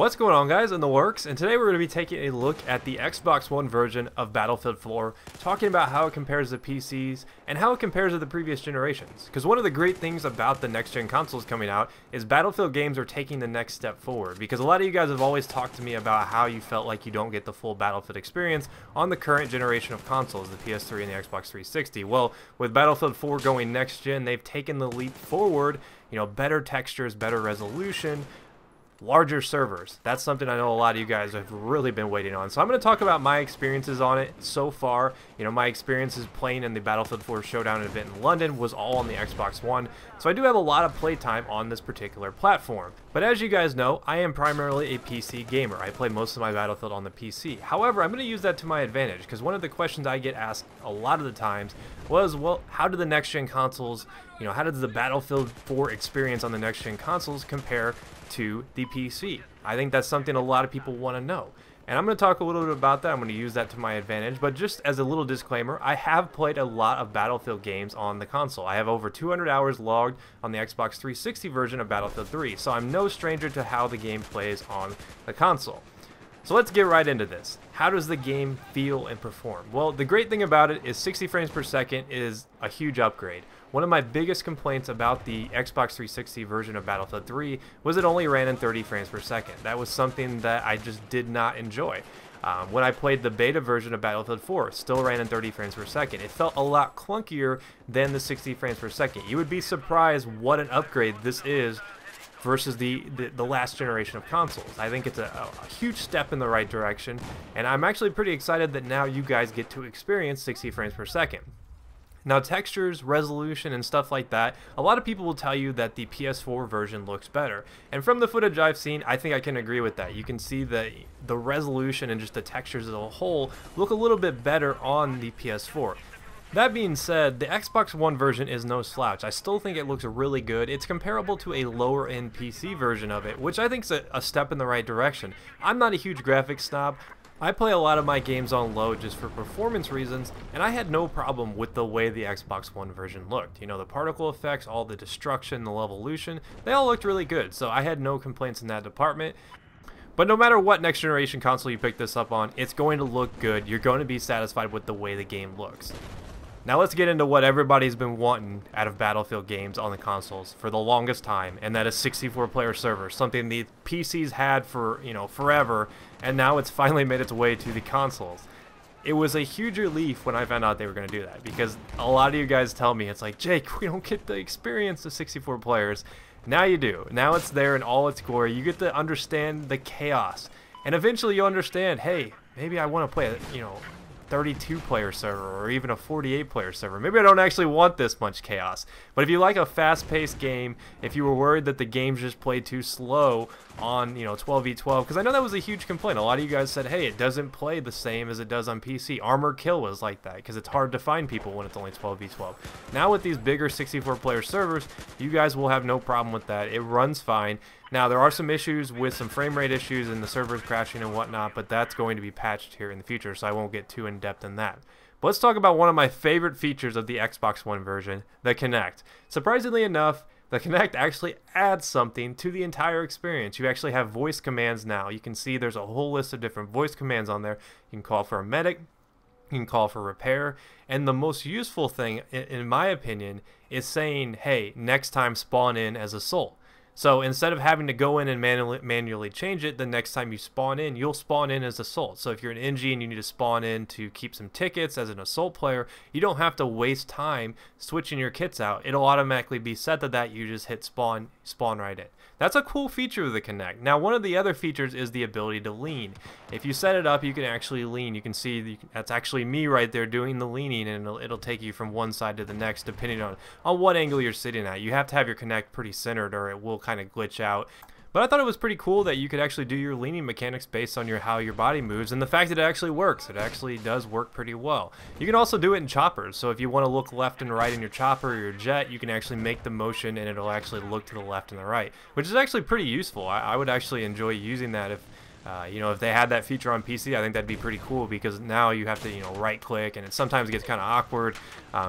What's going on, guys, in the works? And today we're going to be taking a look at the Xbox One version of Battlefield 4, talking about how it compares to PCs and how it compares to the previous generations. Because one of the great things about the next-gen consoles coming out is Battlefield games are taking the next step forward. Because a lot of you guys have always talked to me about how you felt like you don't get the full Battlefield experience on the current generation of consoles, the PS3 and the Xbox 360. Well, with Battlefield 4 going next-gen, they've taken the leap forward, better textures, better resolution, larger servers. That's something I know a lot of you guys have really been waiting on. So I'm going to talk about my experiences on it so far. My experiences playing in the Battlefield 4 Showdown event in London was all on the Xbox One. So I do have a lot of playtime on this particular platform. But as you guys know, I am primarily a PC gamer. I play most of my Battlefield on the PC. However, I'm going to use that to my advantage because one of the questions I get asked a lot of the times was, well, how do the next-gen consoles, how does the Battlefield 4 experience on the next-gen consoles compare to the PC? I think that's something a lot of people want to know. And I'm going to talk a little bit about that. I'm going to use that to my advantage. But just as a little disclaimer, I have played a lot of Battlefield games on the console. I have over 200 hours logged on the Xbox 360 version of Battlefield 3. So I'm no stranger to how the game plays on the console. So let's get right into this. How does the game feel and perform? Well, the great thing about it is 60 frames per second is a huge upgrade. One of my biggest complaints about the Xbox 360 version of Battlefield 3 was it only ran in 30 frames per second. That was something that I just did not enjoy. When I played the beta version of Battlefield 4, it still ran in 30 frames per second. It felt a lot clunkier than the 60 frames per second. You would be surprised what an upgrade this is versus the last generation of consoles. I think it's a huge step in the right direction, and I'm actually pretty excited that now you guys get to experience 60 frames per second. Now, textures, resolution, and stuff like that, a lot of people will tell you that the PS4 version looks better. And from the footage I've seen, I think I can agree with that. You can see that the resolution and just the textures as a whole look a little bit better on the PS4. That being said, the Xbox One version is no slouch. I still think it looks really good. It's comparable to a lower-end PC version of it, which I think is a step in the right direction. I'm not a huge graphics snob. I play a lot of my games on low just for performance reasons, and I had no problem with the way the Xbox One version looked. The particle effects, all the destruction, the levolution, they all looked really good, so I had no complaints in that department. But no matter what next generation console you pick this up on, it's going to look good. You're going to be satisfied with the way the game looks. Now let's get into what everybody's been wanting out of Battlefield games on the consoles for the longest time, and that is 64-player servers, something the PCs had for, forever, and now it's finally made its way to the consoles. It was a huge relief when I found out they were going to do that, because a lot of you guys tell me, it's like, Jake, we don't get the experience of 64 players. Now you do. Now it's there in all its glory. You get to understand the chaos, and eventually you'll understand, hey, maybe I want to play, 32-player server or even a 48-player server. Maybe I don't actually want this much chaos. But if you like a fast-paced game, if you were worried that the games just played too slow on 12v12, because I know that was a huge complaint. A lot of you guys said, hey, it doesn't play the same as it does on PC. Armored Kill was like that because it's hard to find people when it's only 12v12. Now with these bigger 64-player servers, you guys will have no problem with that. It runs fine. Now, there are some issues with some frame rate issues and the servers crashing and whatnot, but that's going to be patched here in the future, so I won't get too in-depth in that. But let's talk about one of my favorite features of the Xbox One version, the Kinect. Surprisingly enough, the Kinect actually adds something to the entire experience. You actually have voice commands now. You can see there's a whole list of different voice commands on there. You can call for a medic, you can call for repair, and the most useful thing, in my opinion, is saying, hey, next time spawn in as Assault. So instead of having to go in and manually change it, the next time you spawn in, you'll spawn in as Assault. So if you're an NG and you need to spawn in to keep some tickets as an Assault player, you don't have to waste time switching your kits out. It'll automatically be set to that. You just hit spawn right in. That's a cool feature of the Kinect. Now, one of the other features is the ability to lean. If you set it up, you can actually lean. You can see that's actually me right there doing the leaning, and it'll take you from one side to the next depending on what angle you're sitting at. You have to have your Kinect pretty centered or it will kind of glitch out. But I thought it was pretty cool that you could actually do your leaning mechanics based on how your body moves, and the fact that it actually works. It actually does work pretty well. You can also do it in choppers, so if you want to look left and right in your chopper or your jet, you can actually make the motion and it'll actually look to the left and the right, which is actually pretty useful. I would actually enjoy using that if You know, if they had that feature on PC, I think that'd be pretty cool, because now you have to, you know, right click, and it sometimes gets kind of awkward.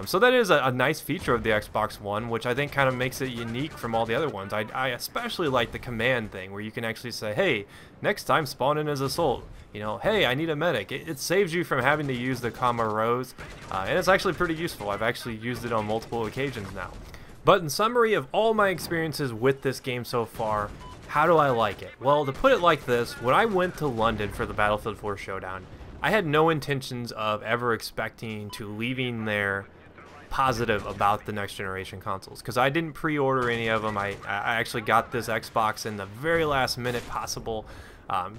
So that is a nice feature of the Xbox One, which I think kind of makes it unique from all the other ones. I especially like the command thing, where you can actually say, hey, next time spawn in as Assault. You know, hey, I need a medic. It saves you from having to use the comma rows, and it's actually pretty useful. I've actually used it on multiple occasions now. But in summary of all my experiences with this game so far, how do I like it? Well, to put it like this, when I went to London for the Battlefield 4 Showdown, I had no intentions of ever expecting to leaving there positive about the next generation consoles, because I didn't pre-order any of them. I actually got this Xbox in the very last minute possible.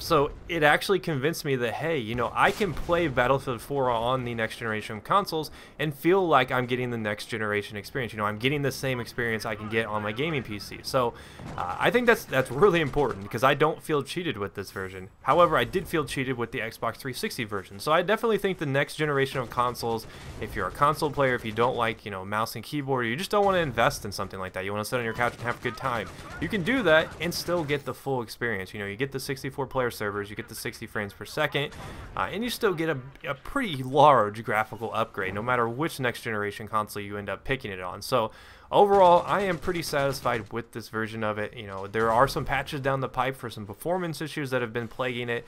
So it actually convinced me that, hey, you know, I can play Battlefield 4 on the next generation consoles and feel like I'm getting the next generation experience. You know, I'm getting the same experience I can get on my gaming PC. So I think that's really important, because I don't feel cheated with this version. However, I did feel cheated with the Xbox 360 version. So I definitely think the next generation of consoles, if you're a console player, if you don't like, you know, mouse and keyboard, or you just don't want to invest in something like that, you want to sit on your couch and have a good time, you can do that and still get the full experience. You know, you get the 64 player servers, you get the 60 frames per second, and you still get a pretty large graphical upgrade no matter which next generation console you end up picking it on. So overall, I am pretty satisfied with this version of it. You know, there are some patches down the pipe for some performance issues that have been plaguing it.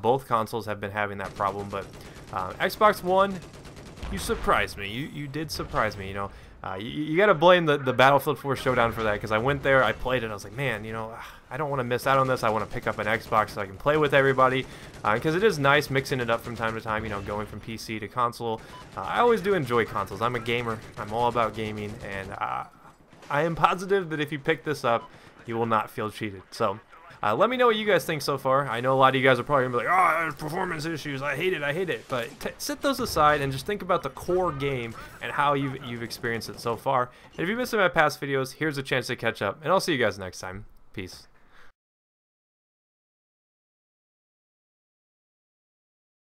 Both consoles have been having that problem, but Xbox One, you surprised me. You did surprise me. You know, you got to blame the Battlefield 4 Showdown for that, because I went there, I played it, I was like, man, you know, I don't want to miss out on this. I want to pick up an Xbox so I can play with everybody, because it is nice mixing it up from time to time, you know, going from PC to console. I always do enjoy consoles. I'm a gamer. I'm all about gaming, and I am positive that if you pick this up, you will not feel cheated. So let me know what you guys think so far. I know a lot of you guys are probably going to be like, oh, there's performance issues, I hate it. But set those aside and just think about the core game and how you've experienced it so far. And if you missed my past videos, here's a chance to catch up. And I'll see you guys next time. Peace.